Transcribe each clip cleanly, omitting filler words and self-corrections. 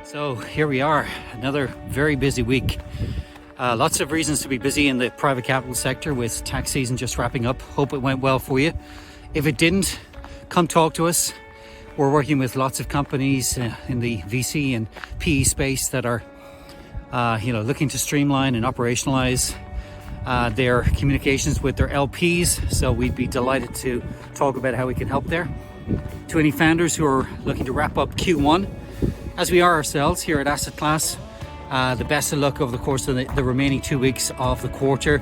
So here we are, another very busy week. Lots of reasons to be busy in the private capital sector with tax season just wrapping up. Hope it went well for you. If it didn't, come talk to us. We're working with lots of companies in the VC and PE space that are looking to streamline and operationalize their communications with their LPs. So we'd be delighted to talk about how we can help there. To any founders who are looking to wrap up Q1, as we are ourselves here at Asset Class, the best of luck over the course of the remaining 2 weeks of the quarter.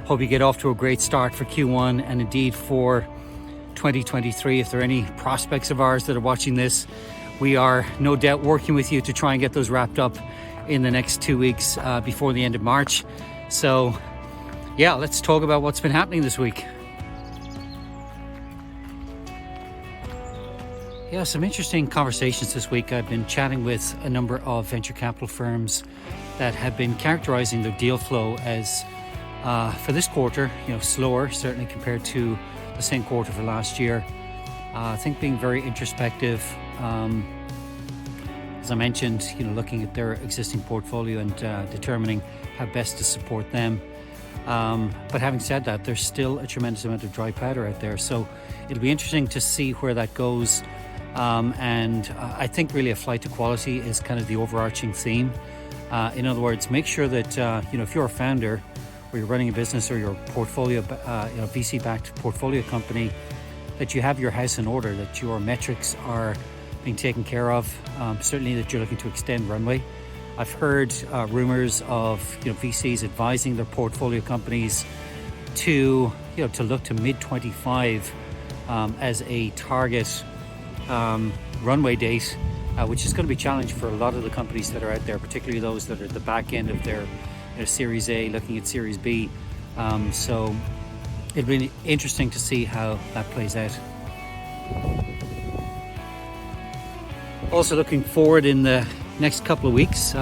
Hope you get off to a great start for Q1 and indeed for 2023. If there are any prospects of ours that are watching this, we are no doubt working with you to try and get those wrapped up in the next 2 weeks before the end of March. So yeah, let's talk about what's been happening this week. Yeah, some interesting conversations this week. I've been chatting with a number of venture capital firms that have been characterizing their deal flow as, for this quarter, slower, certainly compared to the same quarter for last year. I think being very introspective, as I mentioned, looking at their existing portfolio and determining how best to support them. But having said that, there's still a tremendous amount of dry powder out there. So it'll be interesting to see where that goes. And I think really a flight to quality is kind of the overarching theme. In other words, make sure that, if you're a founder or you're running a business or your portfolio, VC-backed portfolio company, that you have your house in order, that your metrics are being taken care of, certainly that you're looking to extend runway. I've heard rumors of VCs advising their portfolio companies to look to mid-25 as a target runway date, which is going to be a challenge for a lot of the companies that are out there, particularly those that are at the back end of their Series A, looking at Series B. So it'll be interesting to see how that plays out. Also looking forward in the next couple of weeks,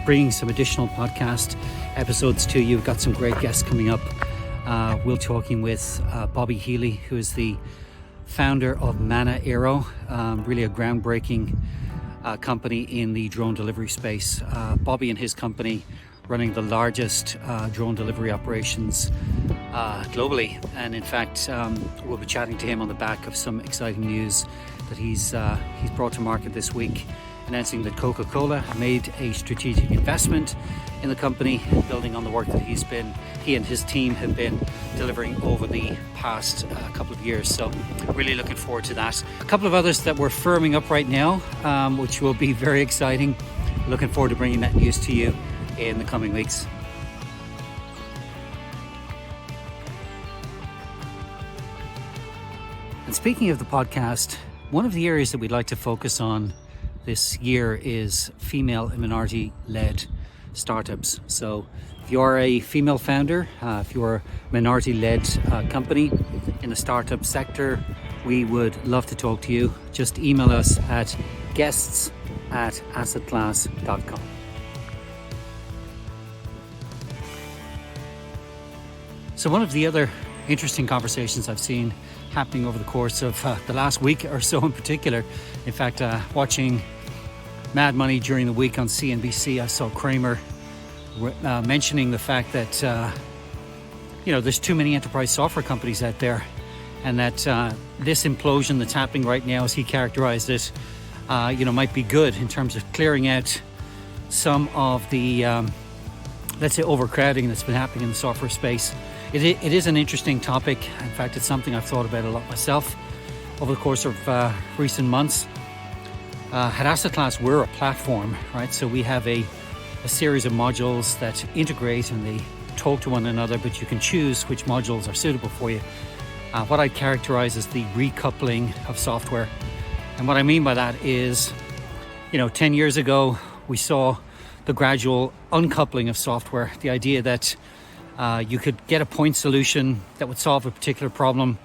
bringing some additional podcast episodes to you. We've got some great guests coming up. We're talking with Bobby Healy, who is the founder of Mana Aero, really a groundbreaking company in the drone delivery space. Bobby and his company running the largest drone delivery operations globally. And in fact, we'll be chatting to him on the back of some exciting news that he's brought to market this week, announcing that Coca-Cola made a strategic investment in the company, building on the work that he and his team have been delivering over the past couple of years. So really looking forward to that. A couple of others that we're firming up right now, which will be very exciting. Looking forward to bringing that news to you in the coming weeks. And speaking of the podcast, one of the areas that we'd like to focus on this year is female and minority-led startups. So if you are a female founder, if you're a minority-led company in the startup sector, we would love to talk to you. Just email us at guests@assetclass.com. So one of the other interesting conversations I've seen happening over the course of the last week or so in particular, in fact, watching Mad Money during the week on CNBC, I saw Kramer mentioning the fact that there's too many enterprise software companies out there, and that this implosion that's happening right now, as he characterized it, might be good in terms of clearing out some of the let's say overcrowding that's been happening in the software space. It is an interesting topic. In fact, it's something I've thought about a lot myself over the course of recent months. At Asset Class, we're a platform, right? So we have a series of modules that integrate and they talk to one another, but you can choose which modules are suitable for you. What I characterize as the recoupling of software. And what I mean by that is, 10 years ago, we saw the gradual uncoupling of software. The idea that you could get a point solution that would solve a particular problem,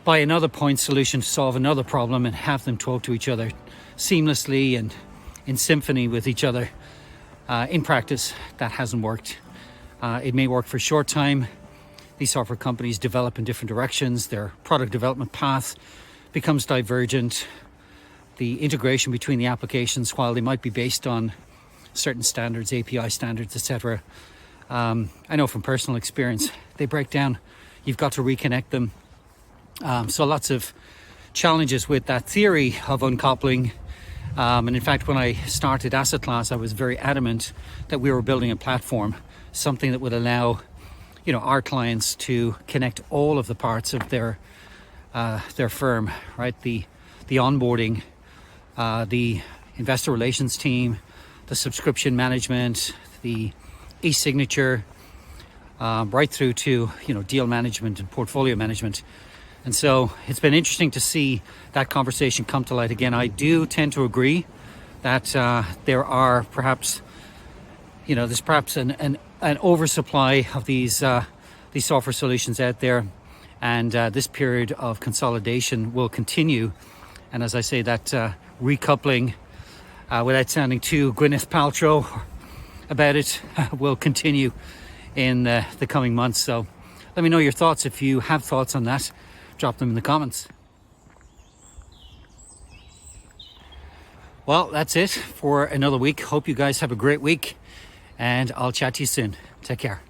buy another point solution to solve another problem, and have them talk to each other seamlessly and in symphony with each other. In practice, that hasn't worked. It may work for a short time. These software companies develop in different directions. Their product development path becomes divergent. the integration between the applications, while they might be based on certain standards, API standards, etc. I know from personal experience, they break down. You've got to reconnect them. So lots of challenges with that theory of uncoupling. And in fact, when I started Asset Class, I was very adamant that we were building a platform, something that would allow, our clients to connect all of the parts of their firm, right? The onboarding, the investor relations team, the subscription management, the e-signature, right through to deal management and portfolio management. And so it's been interesting to see that conversation come to light again. I do tend to agree that there are perhaps, there's perhaps an oversupply of these software solutions out there, and this period of consolidation will continue. And as I say, that recoupling, without sounding too Gwyneth Paltrow about it, will continue in the coming months. So let me know your thoughts. If you have thoughts on that, drop them in the comments. Well, that's it for another week. Hope you guys have a great week, and I'll chat to you soon. Take care.